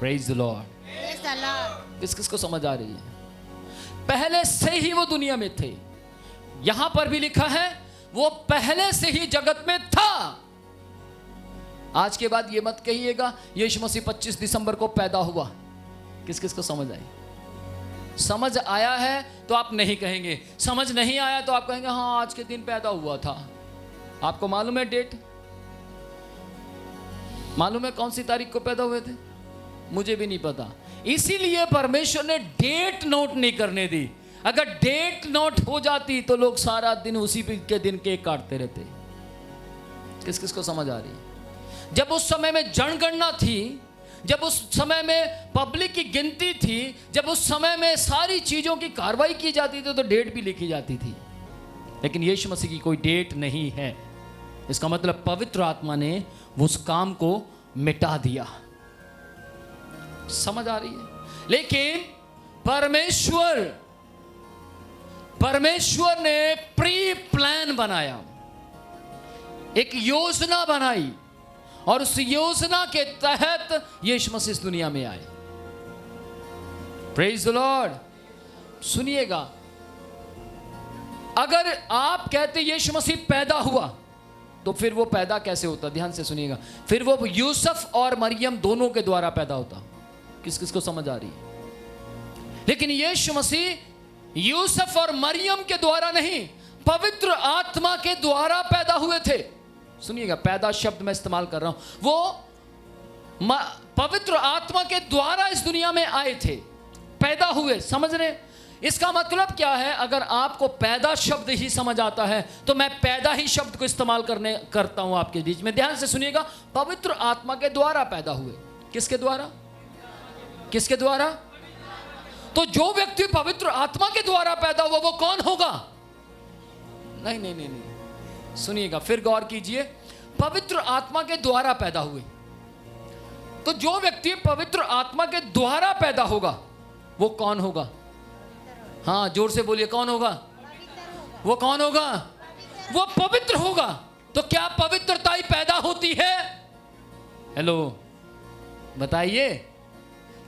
Praise the Lord. किस किस को समझ आ रही है? पहले से ही वो दुनिया में थे। यहां पर भी लिखा है वो पहले से ही जगत में था। आज के बाद ये मत कहिएगा यीशु मसीह 25 दिसंबर को पैदा हुआ। किस किस को समझ आई? समझ आया है तो आप नहीं कहेंगे, समझ नहीं आया तो आप कहेंगे हाँ आज के दिन पैदा हुआ था। आपको मालूम है डेट? मालूम है कौन सी तारीख को पैदा हुए थे? मुझे भी नहीं पता। इसीलिए परमेश्वर ने डेट नोट नहीं करने दी। अगर डेट नोट हो जाती तो लोग सारा दिन उसी के दिन केक काटते रहते। किस किस को समझ आ रही है? जब उस समय में जनगणना थी, जब उस समय में पब्लिक की गिनती थी, जब उस समय में सारी चीजों की कार्रवाई की जाती थी तो डेट भी लिखी जाती थी। लेकिन यीशु मसीह की कोई डेट नहीं है। इसका मतलब पवित्र आत्मा ने उस काम को मिटा दिया। समझ आ रही है? लेकिन परमेश्वर ने प्री प्लान बनाया, एक योजना बनाई और उस योजना के तहत यीशु मसीह इस दुनिया में आए। Praise the Lord. सुनिएगा, अगर आप कहते यीशु मसीह पैदा हुआ तो फिर वो पैदा कैसे होता? ध्यान से सुनिएगा। फिर वो यूसुफ और मरियम दोनों के द्वारा पैदा होता। किस किस को समझ आ रही है? लेकिन यीशु मसीह यूसुफ और मरियम के द्वारा नहीं, पवित्र आत्मा के द्वारा पैदा हुए थे। सुनिएगा, पैदा शब्द मैं इस्तेमाल कर रहा हूं। वो पवित्र आत्मा के द्वारा इस दुनिया में आए थे, पैदा हुए। समझ रहे? इसका मतलब क्या है? अगर आपको पैदा शब्द ही समझ आता है तो मैं पैदा ही शब्द को इस्तेमाल करता हूं आपके बीच में। ध्यान से सुनिएगा, पवित्र आत्मा के द्वारा पैदा हुए। किसके द्वारा? किसके द्वारा? तो जो व्यक्ति पवित्र आत्मा के द्वारा पैदा हुआ वो कौन होगा? नहीं नहीं नहीं नहीं, सुनिएगा, फिर गौर कीजिए। पवित्र आत्मा के द्वारा पैदा हुए, तो जो व्यक्ति पवित्र आत्मा के द्वारा पैदा होगा वो कौन होगा? हाँ, जोर से बोलिए, कौन होगा? वो कौन होगा? वो पवित्र होगा। तो क्या पवित्रता ही पैदा होती है? हेलो, बताइए,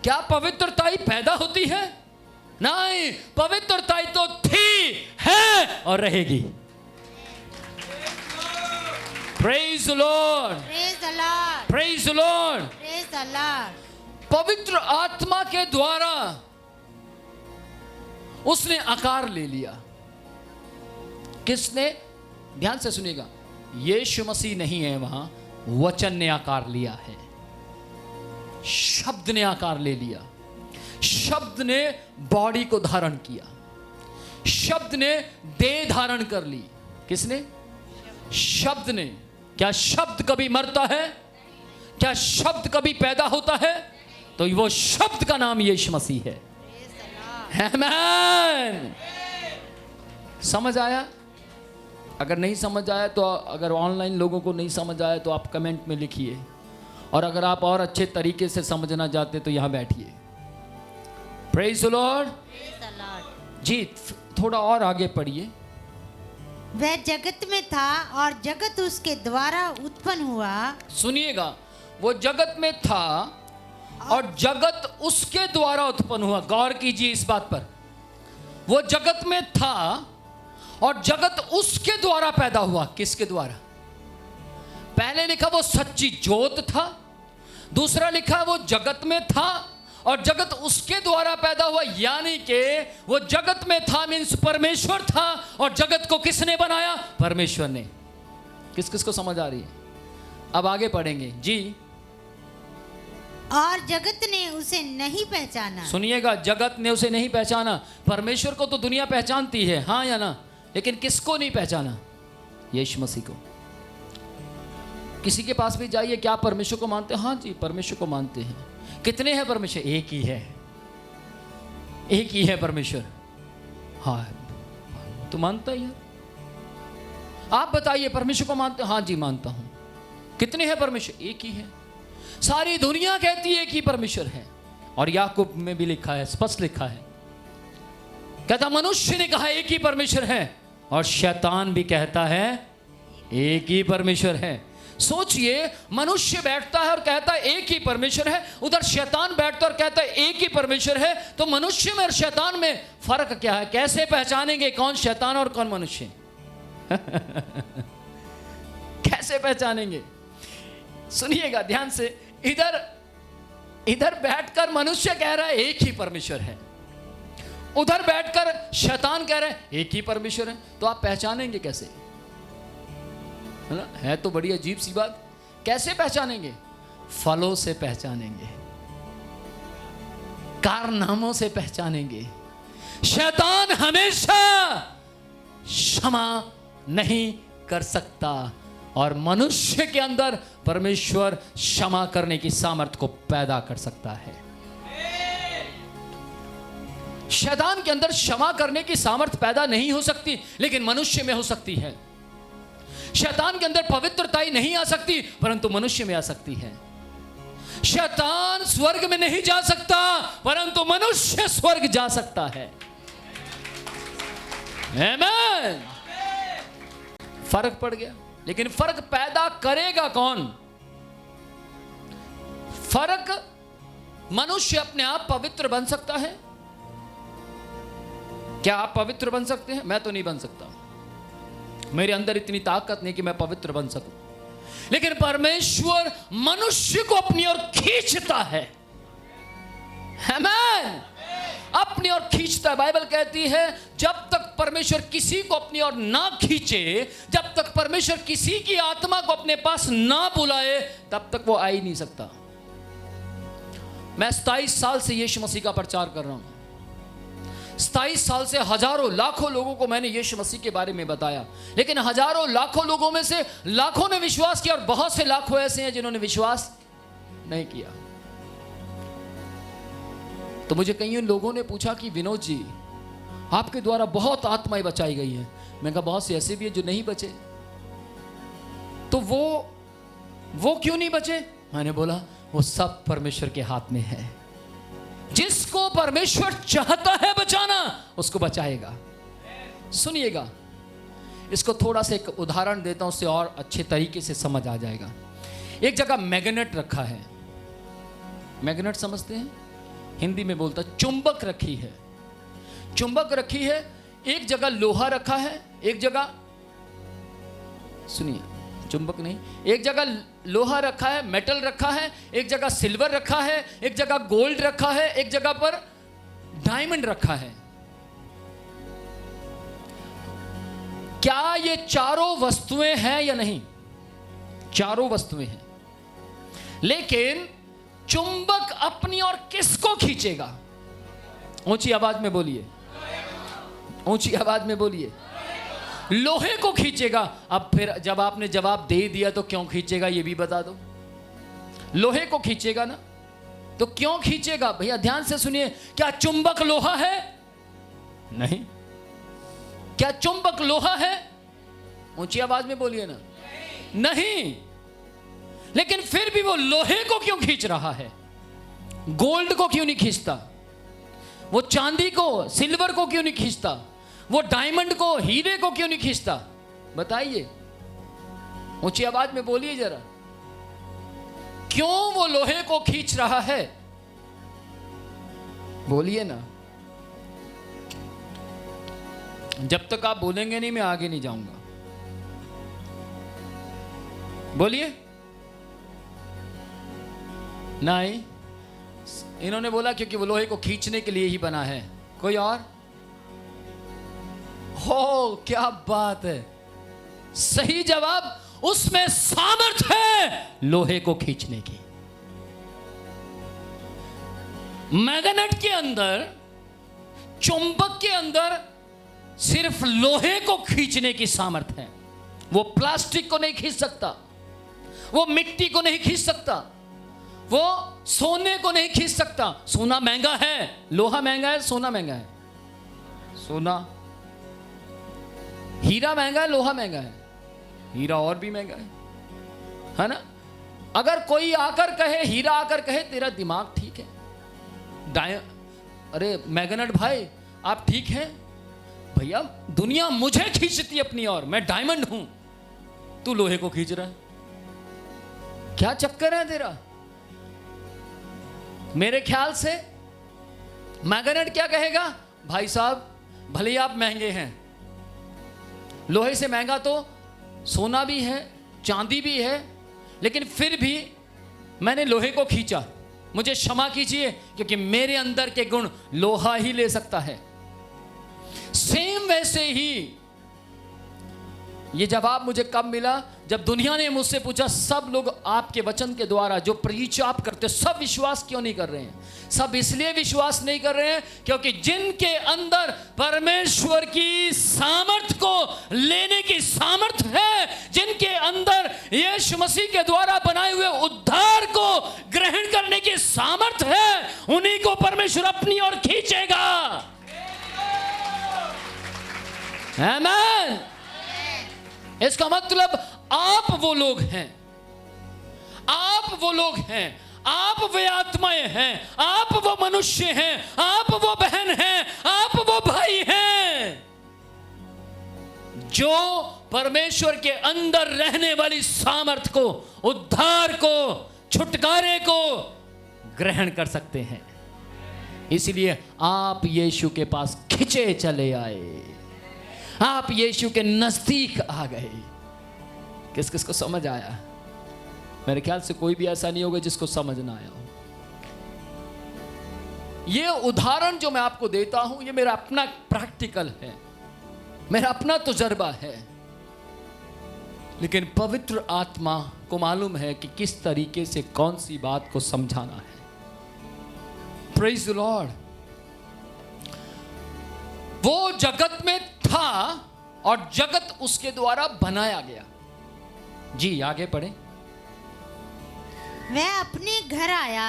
क्या पवित्रता ही पैदा होती है? नहीं, पवित्रता ही तो थी, है और रहेगी। Praise the Lord, praise the Lord, praise the Lord, praise the Lord. पवित्र आत्मा के द्वारा उसने आकार ले लिया। किसने? ध्यान से सुनिएगा, यीशु मसीह नहीं है वहां, वचन ने आकार लिया है, शब्द ने आकार ले लिया। शब्द ने बॉडी को धारण किया, शब्द ने देह धारण कर ली। किसने? शब्द ने। क्या शब्द कभी मरता है? क्या शब्द कभी पैदा होता है? तो वो शब्द का नाम यीशु मसीह है। आमीन। समझ आया? अगर नहीं समझ आया तो, अगर ऑनलाइन लोगों को नहीं समझ आया तो आप कमेंट में लिखिए, और अगर आप और अच्छे तरीके से समझना चाहते तो यहां बैठिए। Praise the Lord. जी, थोड़ा और आगे पढ़िए। वह जगत में था और जगत उसके द्वारा उत्पन्न हुआ। सुनिएगा, वो जगत में था और जगत उसके द्वारा उत्पन्न हुआ। गौर कीजिए इस बात पर। वो जगत में था और जगत उसके द्वारा पैदा हुआ। किसके द्वारा? पहले लिखा वो सच्ची ज्योत था, दूसरा लिखा वो जगत में था और जगत उसके द्वारा पैदा हुआ। यानी कि वो जगत में था मीन्स परमेश्वर था, और जगत को किसने बनाया? परमेश्वर ने। किस किस को समझ आ रही है? अब आगे पढ़ेंगे जी। और जगत ने उसे नहीं पहचाना। सुनिएगा, जगत ने उसे नहीं पहचाना। परमेश्वर को तो दुनिया पहचानती है, हाँ या ना? लेकिन किसको नहीं पहचाना? यीशु मसीह को। किसी के पास भी जाइए, क्या परमेश्वर को मानते हैं? हाँ जी, परमेश्वर को मानते हैं। कितने हैं परमेश्वर? एक ही है, एक ही है परमेश्वर। हाँ, तो मानता ही है। आप बताइए, परमेश्वर को मानते? हाँ जी, मानता हूं। कितने हैं परमेश्वर? एक ही है। सारी दुनिया कहती है कि परमेश्वर है, और याकूब में भी लिखा है, स्पष्ट लिखा है, कहता मनुष्य ने कहा एक ही परमेश्वर है, और शैतान भी कहता है एक ही परमेश्वर है। सोचिए, मनुष्य बैठता है और कहता है एक ही परमेश्वर है, उधर शैतान बैठता है और कहता है एक ही परमेश्वर है। तो मनुष्य में और शैतान में फर्क क्या है? कैसे पहचानेंगे कौन शैतान और कौन मनुष्य? कैसे पहचानेंगे? सुनिएगा ध्यान से। इधर बैठकर मनुष्य कह रहा है एक ही परमेश्वर है, उधर बैठकर शैतान कह रहा है एक ही परमेश्वर है। तो आप पहचानेंगे कैसे? है ना? है तो बड़ी अजीब सी बात। कैसे पहचानेंगे? फलों से पहचानेंगे, कारनामों से पहचानेंगे। शैतान हमेशा क्षमा नहीं कर सकता और मनुष्य के अंदर परमेश्वर क्षमा करने की सामर्थ्य को पैदा कर सकता है। शैतान के अंदर क्षमा करने की सामर्थ्य पैदा नहीं हो सकती, लेकिन मनुष्य में हो सकती है। शैतान के अंदर पवित्रता ही नहीं आ सकती, परंतु मनुष्य में आ सकती है। शैतान स्वर्ग में नहीं जा सकता, परंतु मनुष्य स्वर्ग जा सकता है। आमीन। फर्क पड़ गया, लेकिन फर्क पैदा करेगा कौन? फर्क, मनुष्य अपने आप पवित्र बन सकता है? क्या आप पवित्र बन सकते हैं? मैं तो नहीं बन सकता, मेरे अंदर इतनी ताकत नहीं कि मैं पवित्र बन सकूं। लेकिन परमेश्वर मनुष्य को अपनी ओर खींचता है। आमीन। अपनी ओर खींचता है। बाइबल कहती है जब तक परमेश्वर किसी को अपनी ओर ना खींचे, जब तक परमेश्वर किसी की आत्मा को अपने पास ना बुलाए, तब तक वो आ ही नहीं सकता। मैं 27 साल से यीशु मसीह का प्रचार कर रहा हूं। 27 साल से हजारों लाखों लोगों को मैंने यीशु मसीह के बारे में बताया, लेकिन हजारों लाखों लोगों में से लाखों ने विश्वास किया और बहुत से लाखों ऐसे हैं जिन्होंने विश्वास नहीं किया। तो मुझे कई लोगों ने पूछा कि विनोद जी, आपके द्वारा बहुत आत्माएं बचाई गई हैं। मैंने कहा बहुत से ऐसे भी हैं जो नहीं बचे। तो वो क्यों नहीं बचे? मैंने बोला वो सब परमेश्वर के हाथ में है। जिसको परमेश्वर चाहता है बचाना, उसको बचाएगा। सुनिएगा, इसको थोड़ा सा एक उदाहरण देता हूं, उससे और अच्छे तरीके से समझ आ जाएगा। एक जगह मैग्नेट रखा है। मैग्नेट समझते हैं? हिंदी में बोलता चुंबक रखी है। चुंबक रखी है, एक जगह लोहा रखा है, एक जगह, सुनिए, चुंबक नहीं, एक जगह लोहा रखा है, मेटल रखा है, एक जगह सिल्वर रखा है, एक जगह गोल्ड रखा है, एक जगह पर डायमंड रखा है। क्या ये चारों वस्तुएं हैं या नहीं? चारों वस्तुएं हैं, लेकिन चुंबक अपनी ओर किसको खींचेगा? ऊंची आवाज में बोलिए, ऊंची आवाज में बोलिए। लोहे को खींचेगा। अब फिर जब आपने जवाब दे दिया तो क्यों खींचेगा ये भी बता दो। लोहे को खींचेगा ना, तो क्यों खींचेगा? भैया ध्यान से सुनिए। क्या चुंबक लोहा है? नहीं। क्या चुंबक लोहा है? ऊंची आवाज में बोलिए ना। नहीं। लेकिन फिर भी वो लोहे को क्यों खींच रहा है? गोल्ड को क्यों नहीं खींचता? वो चांदी को, सिल्वर को क्यों नहीं खींचता? वो डायमंड को, हीरे को क्यों नहीं खींचता? बताइए, ऊंची आवाज में बोलिए जरा। क्यों वो लोहे को खींच रहा है? बोलिए ना। जब तक आप बोलेंगे नहीं, मैं आगे नहीं जाऊंगा। बोलिए। नहीं, इन्होंने बोला क्योंकि वो लोहे को खींचने के लिए ही बना है। कोई और? हो, क्या बात है। सही जवाब, उसमें सामर्थ्य है लोहे को खींचने की। मैग्नेट के अंदर, चुंबक के अंदर सिर्फ लोहे को खींचने की सामर्थ्य है। वो प्लास्टिक को नहीं खींच सकता, वो मिट्टी को नहीं खींच सकता, वो सोने को नहीं खींच सकता। सोना महंगा है, लोहा महंगा है, सोना महंगा है। सोना, हीरा महंगा है, लोहा महंगा है। हीरा और भी महंगा है ना? अगर कोई आकर कहे, हीरा आकर कहे तेरा दिमाग ठीक है, अरे मैग्नेट भाई आप ठीक हैं? भैया दुनिया मुझे खींचती अपनी ओर, मैं डायमंड हूं, तू लोहे को खींच रहा है। क्या चक्कर है तेरा? मेरे ख्याल से मैग्नेट क्या कहेगा, भाई साहब भले ही आप महंगे हैं, लोहे से महंगा तो सोना भी है, चांदी भी है, लेकिन फिर भी मैंने लोहे को खींचा, मुझे क्षमा कीजिए, क्योंकि मेरे अंदर के गुण लोहा ही ले सकता है। सेम वैसे ही ये जवाब मुझे कब मिला, जब दुनिया ने मुझसे पूछा, सब लोग आपके वचन के द्वारा जो प्रीच आप करते सब विश्वास क्यों नहीं कर रहे हैं? सब इसलिए विश्वास नहीं कर रहे हैं क्योंकि जिनके अंदर परमेश्वर की सामर्थ को लेने की सामर्थ है, जिनके अंदर यीशु मसीह के द्वारा बनाए हुए उद्धार को ग्रहण करने की सामर्थ है, उन्हीं को परमेश्वर अपनी ओर खींचेगा। आमीन। इसका मतलब आप वो लोग हैं, आप वो लोग हैं, आप वे आत्माएं हैं, आप वो मनुष्य हैं, आप वो बहन हैं, आप वो भाई हैं जो परमेश्वर के अंदर रहने वाली सामर्थ को, उद्धार को, छुटकारे को ग्रहण कर सकते हैं। इसलिए आप यीशु के पास खिंचे चले आए, आप यीशु के नजदीक आ गए। किस किस को समझ आया? मेरे ख्याल से कोई भी ऐसा नहीं होगा जिसको समझ ना आया हो। ये उदाहरण जो मैं आपको देता हूं, ये मेरा अपना प्रैक्टिकल है, मेरा अपना तजुर्बा है, लेकिन पवित्र आत्मा को मालूम है कि किस तरीके से कौन सी बात को समझाना है। Praise the Lord. वो जगत में था और जगत उसके द्वारा बनाया गया। जी आगे पढ़े। वह अपने घर आया,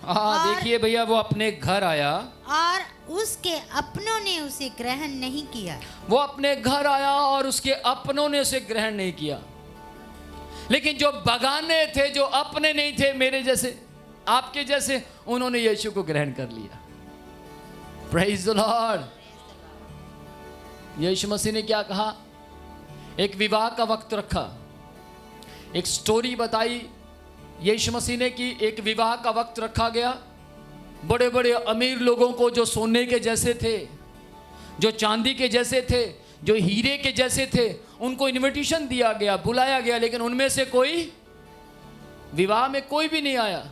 देखिए भैया, वो अपने घर आया और उसके अपनों ने उसे ग्रहण नहीं किया। वो अपने घर आया और उसके अपनों ने उसे ग्रहण नहीं किया। लेकिन जो बगाने थे, जो अपने नहीं थे, मेरे जैसे, आपके जैसे, उन्होंने यीशु को ग्रहण कर लिया। Praise the lord. Yeshu Masih ने क्या कहा? एक विवाह का वक्त रखा, एक स्टोरी बताई यीशु मसीह ने कि एक विवाह का वक्त रखा गया। बड़े बड़े अमीर लोगों को, जो सोने के जैसे थे, जो चांदी के जैसे थे, जो हीरे के जैसे थे, उनको इनविटेशन दिया गया, बुलाया गया, लेकिन उनमें से कोई विवाह में कोई भी नहीं आया।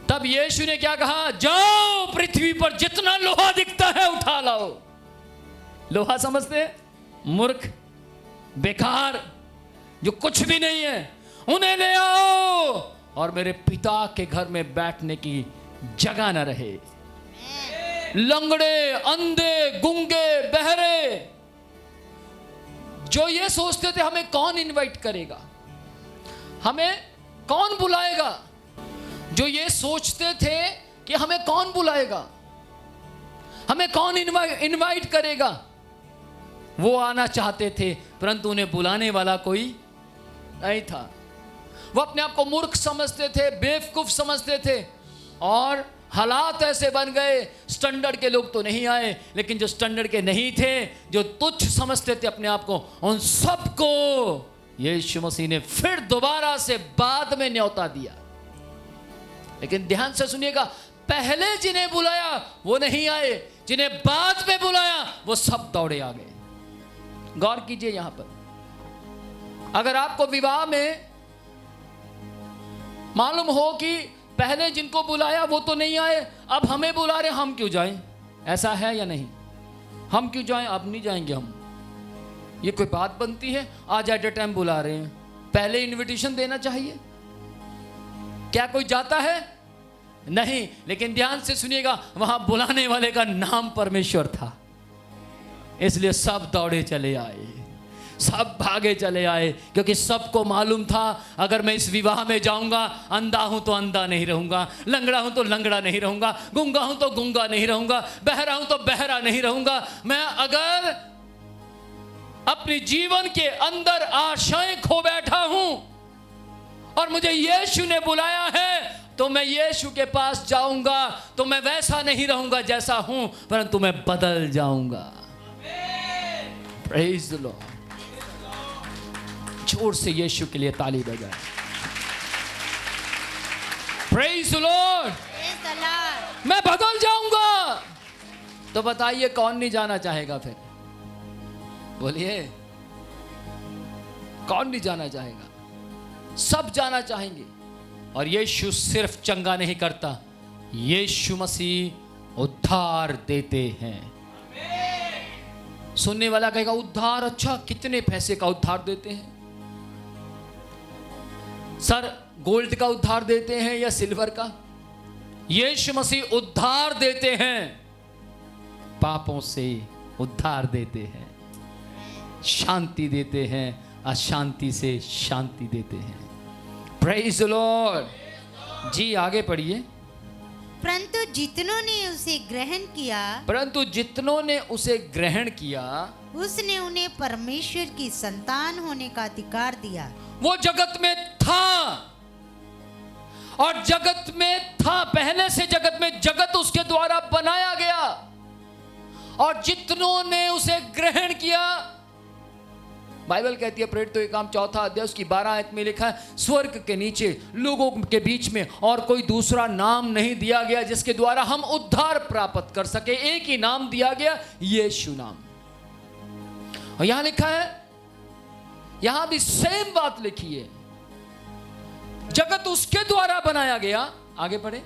तब यीशु ने क्या कहा? जाओ, पृथ्वी पर जितना लोहा दिखता है उठा लाओ। लोहा समझते हैं? मूर्ख, बेकार, जो कुछ भी नहीं है, उन्हें ले आओ और मेरे पिता के घर में बैठने की जगह न रहे। लंगड़े, अंधे, गूंगे, बहरे, जो ये सोचते थे हमें कौन इनवाइट करेगा, हमें कौन बुलाएगा, जो ये सोचते थे कि हमें कौन बुलाएगा, हमें कौन इनवाइट करेगा, वो आना चाहते थे, परंतु उन्हें बुलाने वाला कोई नहीं था। वो अपने आप को मूर्ख समझते थे, बेवकूफ समझते थे, और हालात ऐसे बन गए, स्टैंडर्ड के लोग तो नहीं आए, लेकिन जो स्टैंडर्ड के नहीं थे, जो तुच्छ समझते थे अपने आप को, उन सबको यीशु मसीह ने फिर दोबारा से बाद में न्योता दिया। लेकिन ध्यान से सुनिएगा, पहले जिन्हें बुलाया वो नहीं आए, जिन्हें बाद में बुलाया वो सब दौड़े आ गए। गौर कीजिए यहां पर, अगर आपको विवाह में मालूम हो कि पहले जिनको बुलाया वो तो नहीं आए, अब हमें बुला रहे, हम क्यों जाएं? ऐसा है या नहीं? हम क्यों जाएं? अब नहीं जाएंगे हम। ये कोई बात बनती है? आज एट ए टाइम बुला रहे हैं, पहले इनविटेशन देना चाहिए। क्या कोई जाता है? नहीं। लेकिन ध्यान से सुनिएगा, वहां बुलाने वाले का नाम परमेश्वर था, इसलिए सब दौड़े चले आए, सब भागे चले आए, क्योंकि सबको मालूम था अगर मैं इस विवाह में जाऊंगा, अंधा हूं तो अंधा नहीं रहूंगा, लंगड़ा हूं तो लंगड़ा नहीं रहूंगा, गूंगा हूं तो गूंगा नहीं रहूंगा, बहरा हूं तो बहरा नहीं रहूंगा। मैं अगर अपने जीवन के अंदर आशाएं खो बैठा हूं और मुझे यीशु ने बुलाया है, तो मैं यीशु के पास जाऊंगा, तो मैं वैसा नहीं रहूंगा जैसा हूं, परंतु मैं बदल जाऊंगा। Praise the Lord. जोर से यीशु के लिए ताली बजाएं। Praise the Lord. Praise the Lord. मैं बदल जाऊंगा। तो बताइए कौन नहीं जाना चाहेगा फिर? बोलिए, कौन नहीं जाना चाहेगा? सब जाना चाहेंगे। और यीशु सिर्फ चंगा नहीं करता, यीशु मसीह उद्धार देते हैं। सुनने वाला कहेगा उद्धार, अच्छा कितने पैसे का उद्धार देते हैं? सर गोल्ड का उद्धार देते हैं या सिल्वर का? यीशु मसीह उद्धार देते हैं, पापों से उद्धार देते हैं, शांति देते हैं, अशांति से शांति देते हैं। Praise the Lord. जी आगे पढ़िए। परंतु जितनों ने उसे ग्रहण किया, परंतु जितनों ने उसे ग्रहण किया, उसने उन्हें परमेश्वर की संतान होने का अधिकार दिया। वो जगत में था और जगत में था, पहले से जगत में, जगत उसके द्वारा बनाया गया। और जितनों ने उसे ग्रहण किया, बाइबल कहती है प्रेरितों के काम 4 अध्याय उसकी 12 आयत में लिखा है, स्वर्ग के नीचे लोगों के बीच में और कोई दूसरा नाम नहीं दिया गया जिसके द्वारा हम उद्धार प्राप्त कर सके। एक ही नाम दिया गया, यीशु नाम। और यहां लिखा है, यहां भी सेम बात लिखी है, जगत उसके द्वारा बनाया गया। आगे पढ़े।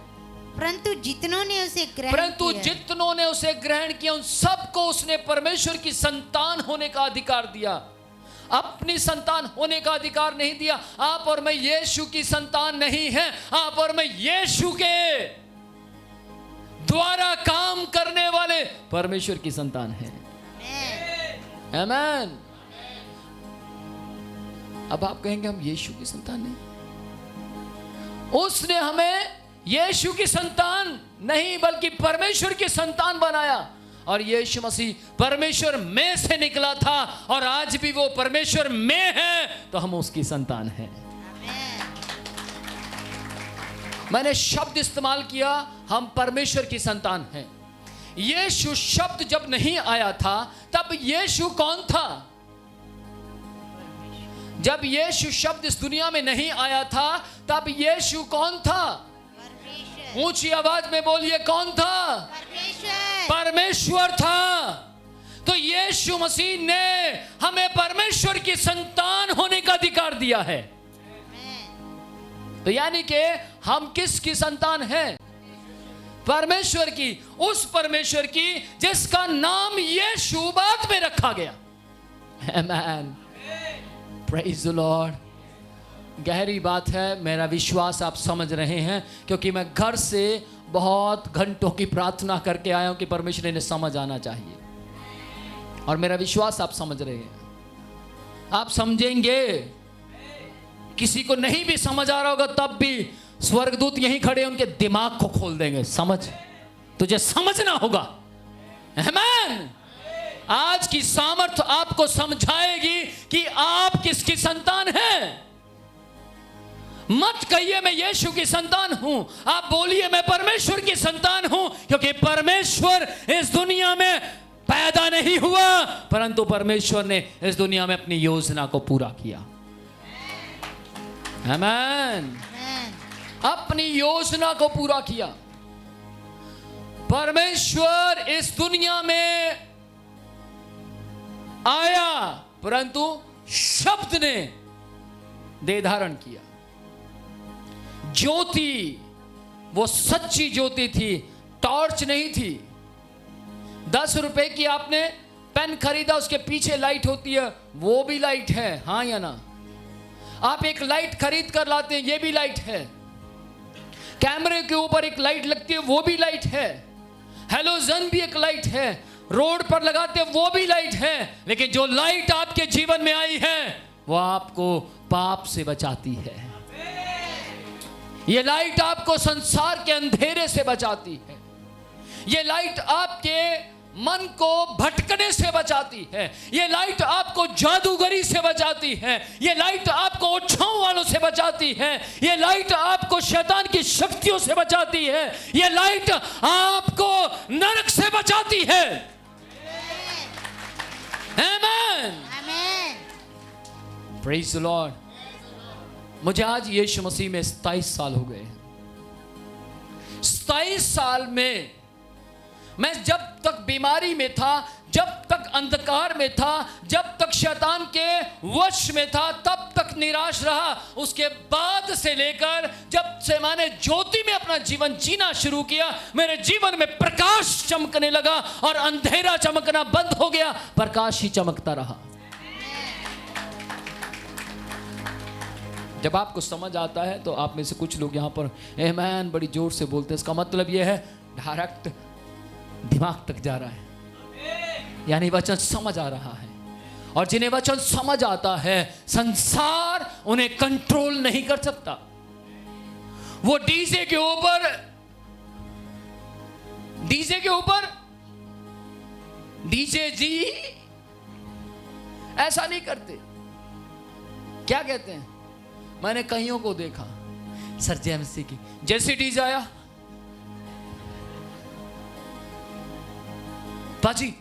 परंतु जितनों ने उसे ग्रहण परंतु किया, जितनों ने उसे ग्रहण किया उन सबको उसने परमेश्वर की संतान होने का अधिकार दिया। अपनी संतान होने का अधिकार नहीं दिया। आप और मैं यीशु की संतान नहीं हैं, आप और मैं यीशु के द्वारा काम करने वाले परमेश्वर की संतान हैं। आमीन। अब आप कहेंगे हम यीशु की संतान नहीं। उसने हमें यीशु की संतान नहीं बल्कि परमेश्वर की संतान बनाया। और यीशु मसीह परमेश्वर में से निकला था और आज भी वो परमेश्वर में है, तो हम उसकी संतान हैं। मैंने शब्द इस्तेमाल किया, हम परमेश्वर की संतान हैं। यीशु शब्द जब नहीं आया था तब यीशु कौन था? जब यीशु शब्द इस दुनिया में नहीं आया था तब यीशु कौन था? ऊंची आवाज में बोलिए, कौन था? परमेश्वर था। तो यीशु मसीह ने हमें परमेश्वर की संतान होने का अधिकार दिया है। तो यानी कि हम किसकी संतान हैं? परमेश्वर की, उस परमेश्वर की जिसका नाम यीशु बाद में रखा गया। आमीन। Praise the Lord. गहरी बात है, मेरा विश्वास आप समझ रहे हैं, क्योंकि मैं घर से बहुत घंटों की प्रार्थना करके आया हूं कि परमेश्वर इन्हें समझ आना चाहिए। और मेरा विश्वास आप समझ रहे हैं, आप समझेंगे। किसी को नहीं भी समझ आ रहा होगा तब भी स्वर्गदूत यहीं खड़े उनके दिमाग को खोल देंगे। समझ, तुझे समझना होगा। आमीन। आज की सामर्थ आपको समझाएगी कि आप किसकी संतान हैं। मत कहिए मैं यीशु की संतान हूं, आप बोलिए मैं परमेश्वर की संतान हूं, क्योंकि परमेश्वर इस दुनिया में पैदा नहीं हुआ, परंतु परमेश्वर ने इस दुनिया में अपनी योजना को पूरा किया। आमीन। अपनी योजना को पूरा किया। परमेश्वर इस दुनिया में आया, परंतु शब्द ने देह धारण किया। ज्योति, वो सच्ची ज्योति थी, टॉर्च नहीं थी। 10 रुपए की आपने पेन खरीदा, उसके पीछे लाइट होती है, वो भी लाइट है, हाँ या ना? आप एक लाइट खरीद कर लाते हैं, ये भी लाइट है। कैमरे के ऊपर एक लाइट लगती है, वो भी लाइट है। हेलोजन भी एक लाइट है, रोड पर लगाते हैं, वो भी लाइट है। लेकिन जो लाइट आपके जीवन में आई है वो आपको पाप से बचाती है। ये लाइट आपको संसार के अंधेरे से बचाती है। ये लाइट आपके मन को भटकने से बचाती है। ये लाइट आपको जादूगरी से बचाती है। ये लाइट आपको ओछाओं वालों से बचाती है। ये लाइट आपको शैतान की शक्तियों से बचाती है। ये लाइट आपको नरक से बचाती है। आमीन। आमीन। Praise the Lord. मुझे आज यीशु मसीह में 27 साल हो गए। 27 साल में मैं जब तक बीमारी में था, जब तक अंधकार में था, जब तक शैतान के वश में था, तब तक निराश रहा। उसके बाद से लेकर जब से मैंने ज्योति में अपना जीवन जीना शुरू किया, मेरे जीवन में प्रकाश चमकने लगा और अंधेरा चमकना बंद हो गया, प्रकाश ही चमकता रहा। जब आपको समझ आता है तो आप में से कुछ लोग यहां पर आमीन बड़ी जोर से बोलते हैं। इसका मतलब यह है डायरेक्ट दिमाग तक जा रहा है, यानी वचन समझ आ रहा है। और जिन्हें वचन समझ आता है, संसार उन्हें कंट्रोल नहीं कर सकता। वो डीजे के ऊपर डीजे जी ऐसा नहीं करते। क्या कहते हैं? मैंने कईयों को देखा, सर जेएमसी की जैसे डीजे आया, पाजी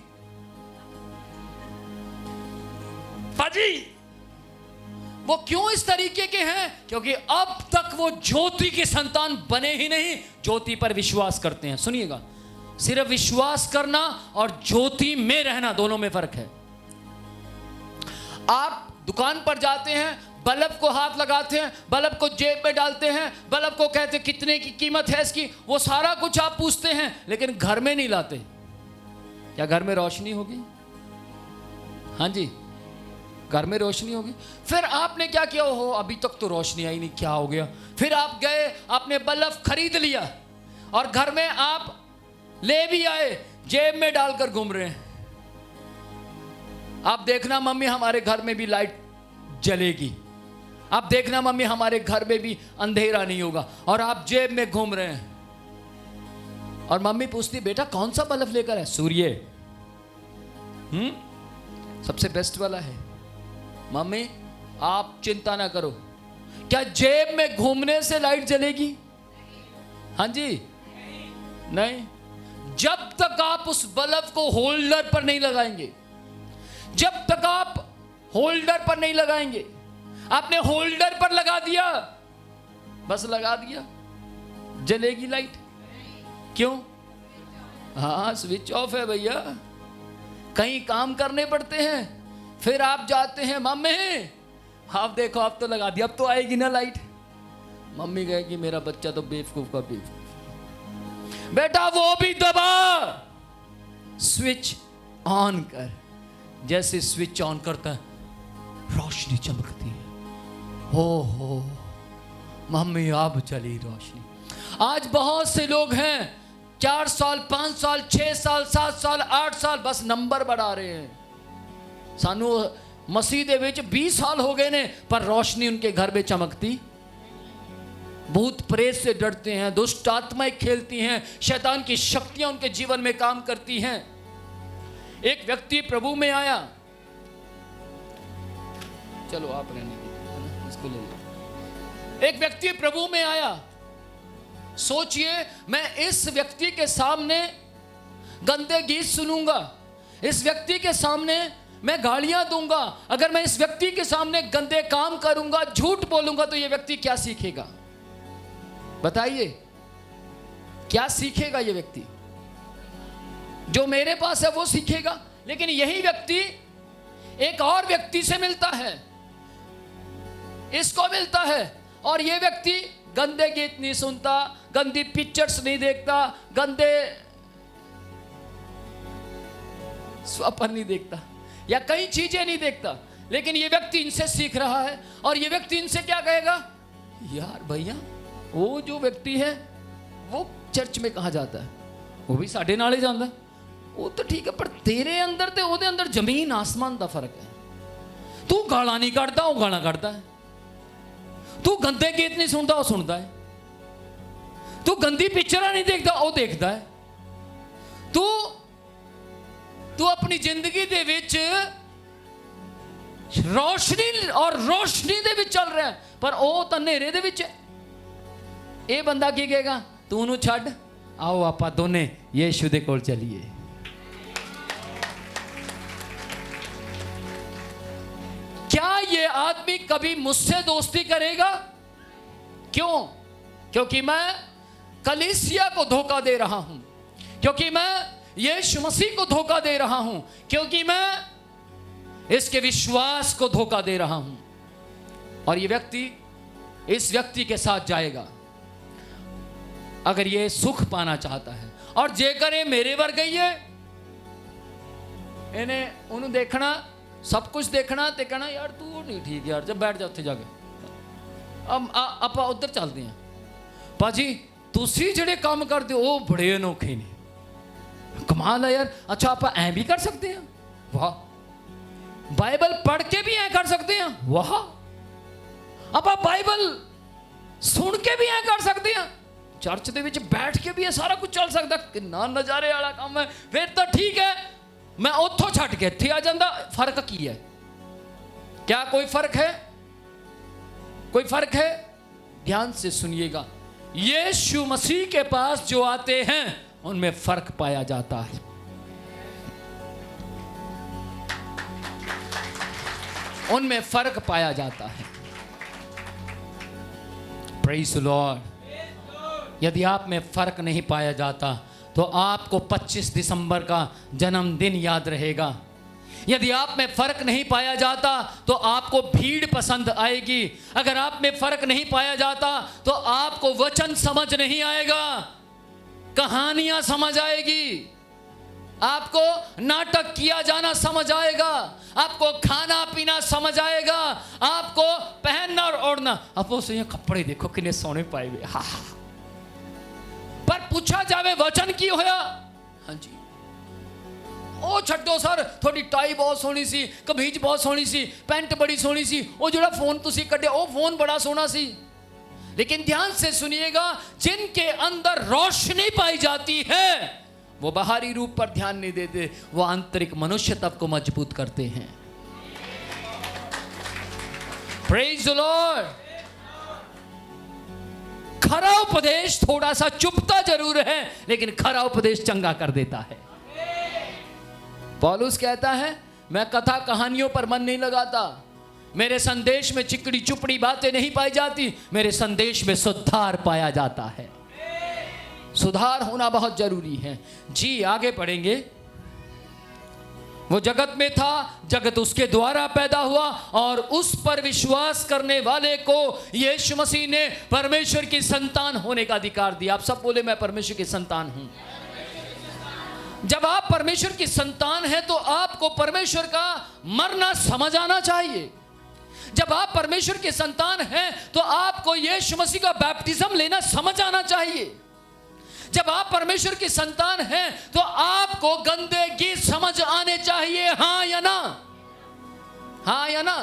वो क्यों इस तरीके के हैं? क्योंकि अब तक वो ज्योति के संतान बने ही नहीं, ज्योति पर विश्वास करते हैं। सुनिएगा, सिर्फ विश्वास करना और ज्योति में रहना, दोनों में फर्क है। आप दुकान पर जाते हैं, बल्ब को हाथ लगाते हैं, बल्ब को जेब में डालते हैं, बल्ब को कहते हैं कितने की कीमत है इसकी, वो सारा कुछ आप पूछते हैं, लेकिन घर में नहीं लाते। क्या घर में रोशनी होगी? हाँ जी, घर में रोशनी होगी। फिर आपने क्या किया? हो अभी तक तो रोशनी आई नहीं, क्या हो गया? फिर आप गए, आपने बल्ब खरीद लिया और घर में आप ले भी आए, जेब में डालकर घूम रहे हैं। आप देखना मम्मी हमारे घर में भी लाइट जलेगी, आप देखना मम्मी हमारे घर में भी अंधेरा नहीं होगा, और आप जेब में घूम रहे हैं। और मम्मी पूछती बेटा कौन सा बल्ब लेकर है? सूर्य, सबसे बेस्ट वाला है। मम्मी आप चिंता ना करो, क्या जेब में घूमने से लाइट जलेगी? हाँ जी, नहीं। जब तक आप उस बल्ब को होल्डर पर नहीं लगाएंगे, जब तक आप होल्डर पर नहीं लगाएंगे, आपने होल्डर पर लगा दिया, बस लगा दिया, जलेगी लाइट? क्यों? हाँ, स्विच ऑफ है भैया। कहीं काम करने पड़ते हैं, फिर आप जाते हैं, मम्मी आप देखो अब तो लगा दिया, अब तो आएगी ना लाइट। मम्मी कहेगी मेरा बच्चा तो बेवकूफ का बेवकूफ। बेटा वो भी दबा, स्विच ऑन कर। जैसे स्विच ऑन करता है, रोशनी चमकती है। हो मम्मी अब चली रोशनी। आज बहुत से लोग हैं 4 साल 5 साल 6 साल 7 साल 8 साल बस नंबर बढ़ा रहे हैं। सानू मसीह दे विच 20 साल हो गए ने, पर रोशनी उनके घर में चमकती। भूत प्रेत से डरते हैं, दुष्ट आत्माएं खेलती हैं, शैतान की शक्तियां उनके जीवन में काम करती हैं। एक व्यक्ति प्रभु में आया, चलो आप रहने दीजिए, इसको ले लो। एक व्यक्ति प्रभु में आया। सोचिए, मैं इस व्यक्ति के सामने गंदे गीत सुनूंगा, इस व्यक्ति के सामने मैं गालियां दूंगा, अगर मैं इस व्यक्ति के सामने गंदे काम करूंगा, झूठ बोलूंगा, तो यह व्यक्ति क्या सीखेगा? बताइए, क्या सीखेगा ये व्यक्ति? जो मेरे पास है वो सीखेगा। लेकिन यही व्यक्ति एक और व्यक्ति से मिलता है, इसको मिलता है, और ये व्यक्ति गंदे गीत नहीं सुनता, गंदी पिक्चर्स नहीं देखता, गंदे स्वप्न नहीं देखता, या कई चीजें नहीं देखता, लेकिन ये व्यक्ति इनसे सीख रहा है। और ये व्यक्ति इनसे क्या कहेगा? यार भैया वो जो व्यक्ति है वो चर्च में कहाँ जाता है, वो भी साढ़े नाले जाता है, वो तो ठीक है, पर तेरे अंदर ते ओदे अंदर जमीन आसमान का फर्क है। तू गाला नहीं कढ़ता, वो गाला कढ़ता है। तू गंदे गीत नहीं सुनता, वो सुनता है। तू गंदी पिक्चर नहीं देखता, वो देखता है। तू अपनी जिंदगी दे विच रोशनी और रोशनी दे विच चल रहा है, पर वो तो अंधेरे दे विच है। ये बंदा की कहेगा? तू उन्हें छड्ड, आओ आपां दोने यीशु दे कोल चलिए। क्या ये आदमी कभी मुझसे दोस्ती करेगा? क्यों? क्योंकि मैं कलीसिया को धोखा दे रहा हूं, क्योंकि मैं यीशु मसीह को धोखा दे रहा हूं, क्योंकि मैं इसके विश्वास को धोखा दे रहा हूं। और ये व्यक्ति इस व्यक्ति के साथ जाएगा अगर ये सुख पाना चाहता है। और जेकर ये मेरे वर्ग ही है, इन्हें उन्हें देखना, सब कुछ देखना ते कहना यार तू नहीं ठीक यार, जब बैठ जा उत्थे जाके अब आप उधर चलते हैं भाजी, तुसी जेड़े काम करते हो वो बड़े अनोखे ने, कमाल है यार। अच्छा आप ऐ भी कर सकते हैं, वाह। बाइबल पढ़ के भी ऐ कर सकते हैं, वाह। आप बाइबल सुन के भी ऐ कर सकते हैं, चर्च ਦੇ ਵਿੱਚ बैठ के भी ये सारा कुछ चल सकता। कितना नज़ारे वाला काम है। फिर तो ठीक है, मैं ਉੱਥੋਂ ਛੱਡ के ਇੱਥੇ आ जाता। फर्क की है? क्या कोई फर्क है? कोई फर्क है? ध्यान से सुनिएगा, यीशु मसीह के पास जो आते हैं उनमें फर्क पाया जाता है। उनमें फर्क पाया जाता है। Praise the Lord. यदि आप में फर्क नहीं पाया जाता तो आपको 25 दिसंबर का जन्मदिन याद रहेगा। यदि आप में फर्क नहीं पाया जाता तो आपको भीड़ पसंद आएगी। अगर आप में फर्क नहीं पाया जाता तो आपको वचन समझ नहीं आएगा, कहानियां समझ आएगी, आपको नाटक किया जाना समझ आएगा, आपको खाना पीना समझ आएगा, आपको पहनना और ओढ़ना। आप उसे कपड़े देखो कितने सोने पाए हुए, हा हा। पर पूछा जावे वचन की होया, हाँ जी ओ छड्डो सर, थोड़ी टाई बहुत सोहनी सी, कमीज बहुत सोहनी सी, पैंट बड़ी सोहनी सी, वो जो फोन तुसी कढ़िया वो फोन बड़ा सोहना सी। लेकिन ध्यान से सुनिएगा, जिनके अंदर रोशनी पाई जाती है वो बाहरी रूप पर ध्यान नहीं देते, वो आंतरिक मनुष्य तब को मजबूत करते हैं। Praise the Lord. खरा उपदेश थोड़ा सा चुपता जरूर है, लेकिन खरा उपदेश चंगा कर देता है। पौलुस कहता है मैं कथा कहानियों पर मन नहीं लगाता, मेरे संदेश में चिकड़ी चुपड़ी बातें नहीं पाई जाती, मेरे संदेश में सुधार पाया जाता है। सुधार होना बहुत जरूरी है। जी आगे पढ़ेंगे। वो जगत में था, जगत उसके द्वारा पैदा हुआ और उस पर विश्वास करने वाले को यीशु मसीह ने परमेश्वर की संतान होने का अधिकार दिया। आप सब बोले मैं परमेश्वर की संतान हूं। जब आप परमेश्वर की संतान हैं तो आपको परमेश्वर का मरना समझ आना चाहिए। जब आप परमेश्वर की संतान हैं तो आपको यीशु मसीह का बैप्टिज्म लेना समझ आना चाहिए। जब आप परमेश्वर की संतान हैं तो आपको गंदे गीत समझ आने चाहिए, हां या ना? हां या ना?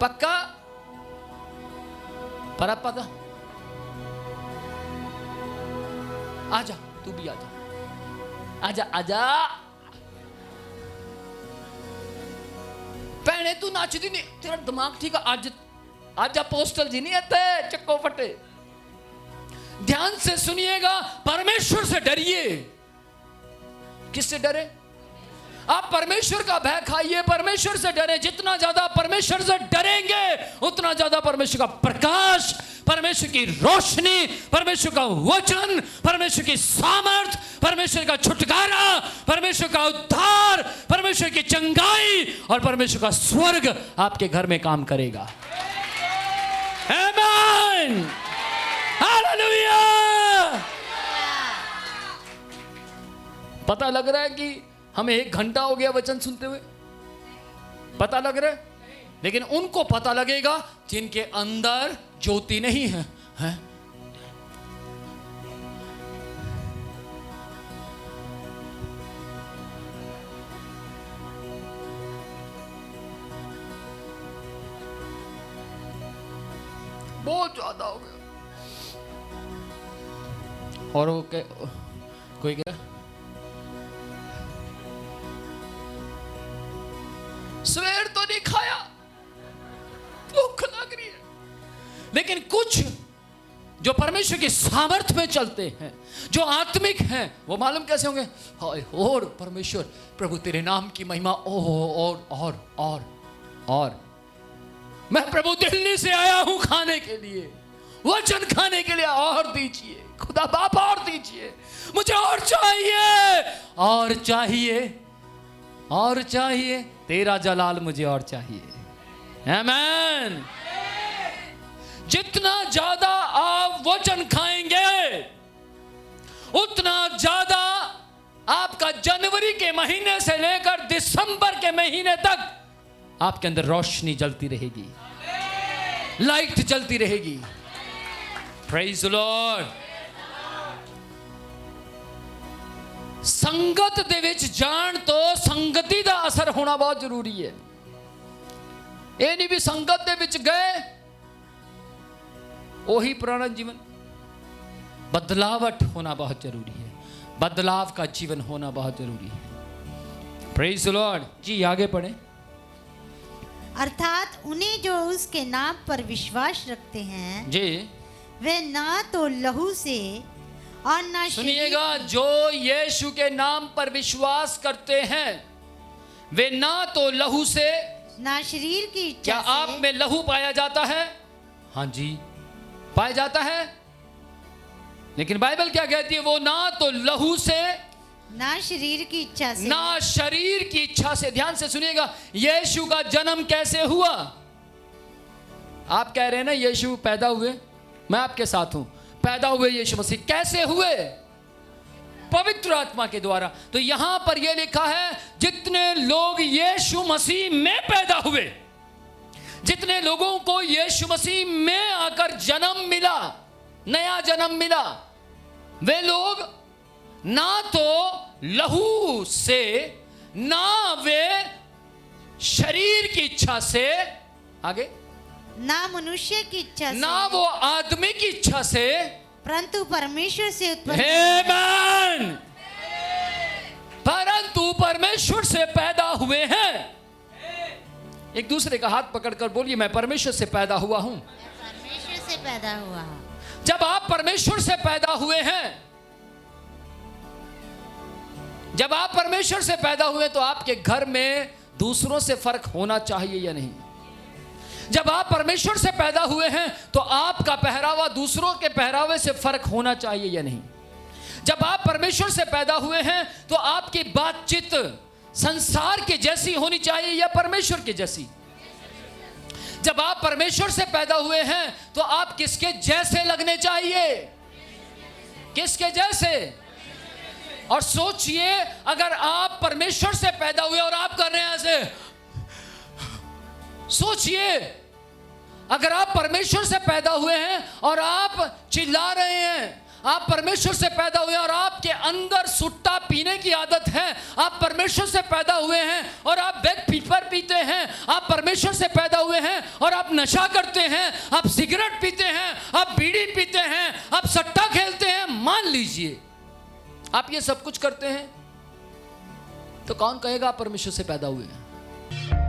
पक्का? पर पता? आजा, तू भी आजा, आजा आजा। भैने तू नाचदी नहीं, तेरा दिमाग ठीक है? आज आज अपोस्टल जी नहीं आते चक्को फटे। ध्यान से सुनिएगा, परमेश्वर से डरिए। किससे डरे? आप परमेश्वर का भय खाइए, परमेश्वर से डरे। जितना ज्यादा परमेश्वर से डरेंगे उतना ज्यादा परमेश्वर का प्रकाश, परमेश्वर की रोशनी, परमेश्वर का वचन, परमेश्वर की सामर्थ, परमेश्वर का छुटकारा, परमेश्वर का उद्धार, परमेश्वर की चंगाई और परमेश्वर का स्वर्ग आपके घर में काम करेगा। आमीन, हालेलुया। पता लग रहा है कि हमें 1 घंटा हो गया वचन सुनते हुए? पता लग रहा है? लेकिन उनको पता लगेगा जिनके अंदर ज्योति नहीं है, है? बहुत ज्यादा हो गया। और वो कोई क्या सवेर तो नहीं खाया, भूख लग रही है। लेकिन कुछ जो परमेश्वर की सामर्थ्य में चलते हैं, जो आत्मिक हैं, वो मालूम कैसे होंगे? हाय और परमेश्वर प्रभु तेरे नाम की महिमा। और मैं प्रभु दिल्ली से आया हूं खाने के लिए, वचन खाने के लिए और दीजिए, खुदा बाप और दीजिए, मुझे और चाहिए, और चाहिए, और चाहिए, तेरा जलाल मुझे और चाहिए। आमीन। जितना ज्यादा आप वचन खाएंगे उतना ज्यादा आपका जनवरी के महीने से लेकर दिसंबर के महीने तक आपके अंदर रोशनी जलती रहेगी, लाइट जलती रहेगी। Praise the Lord. संगत दे विच जान तो संगति दा असर होना बहुत जरूरी है। ये नहीं भी संगत दे विच गए वही पुराना जीवन, बदलावट होना बहुत जरूरी है, बदलाव का जीवन होना बहुत जरूरी है। Praise the Lord. जी आगे पढ़ें। अर्थात उन्हें जो उसके नाम पर विश्वास रखते हैं जी, वे ना तो लहू से और ना सुनिएगा, जो यीशु के नाम पर विश्वास करते हैं वे ना तो लहू से, ना शरीर की इच्छा क्या से, आप में लहू पाया जाता है? हाँ जी, पाया जाता है। लेकिन बाइबल क्या कहती है? वो ना तो लहू से, ना शरीर की इच्छा से, ना शरीर की इच्छा से। ध्यान से सुनिएगा, यीशु का जन्म कैसे हुआ? आप कह रहे हैं ना यीशु पैदा हुए, मैं आपके साथ हूं। पैदा हुए यीशु मसीह कैसे हुए? पवित्र आत्मा के द्वारा। तो यहां पर यह लिखा है, जितने लोग यीशु मसीह में पैदा हुए, जितने लोगों को यीशु मसीह में आकर जन्म मिला, नया जन्म मिला, वे लोग ना तो लहू से, ना वे शरीर की इच्छा से, आगे, ना मनुष्य की इच्छा से, ना वो आदमी की इच्छा से, परंतु परमेश्वर से उत्पन्न, आमीन, परंतु परमेश्वर से पैदा हुए हैं। एक दूसरे का हाथ पकड़कर बोलिए, मैं परमेश्वर से पैदा हुआ हूं। परमेश्वर से पैदा हुआ हूं। जब आप परमेश्वर से पैदा हुए हैं, जब आप परमेश्वर से पैदा हुए तो आपके घर में दूसरों से फर्क होना चाहिए या नहीं? जब आप परमेश्वर से पैदा हुए हैं तो आपका पहरावा दूसरों के पहरावे से फर्क होना चाहिए या नहीं? जब आप परमेश्वर से पैदा हुए हैं तो आपकी बातचीत संसार के जैसी होनी चाहिए या परमेश्वर के जैसी? जब आप परमेश्वर से पैदा हुए हैं तो आप किसके जैसे लगने चाहिए? किसके जैसे? और सोचिए, अगर आप परमेश्वर से पैदा हुए और आप कर रहे हैं ऐसे, सोचिए अगर आप परमेश्वर से पैदा हुए हैं और आप चिल्ला रहे हैं, आप परमेश्वर से पैदा हुए और आपके अंदर सुट्टा पीने की आदत है, आप परमेश्वर से पैदा हुए हैं और आप बैग पीपर पीते हैं, आप परमेश्वर से पैदा हुए हैं और आप नशा करते हैं, आप सिगरेट पीते हैं, आप बीड़ी पीते हैं, आप सट्टा खेलते हैं, मान लीजिए आप ये सब कुछ करते हैं, तो कौन कहेगा आप परमेश्वर से पैदा हुए हैं?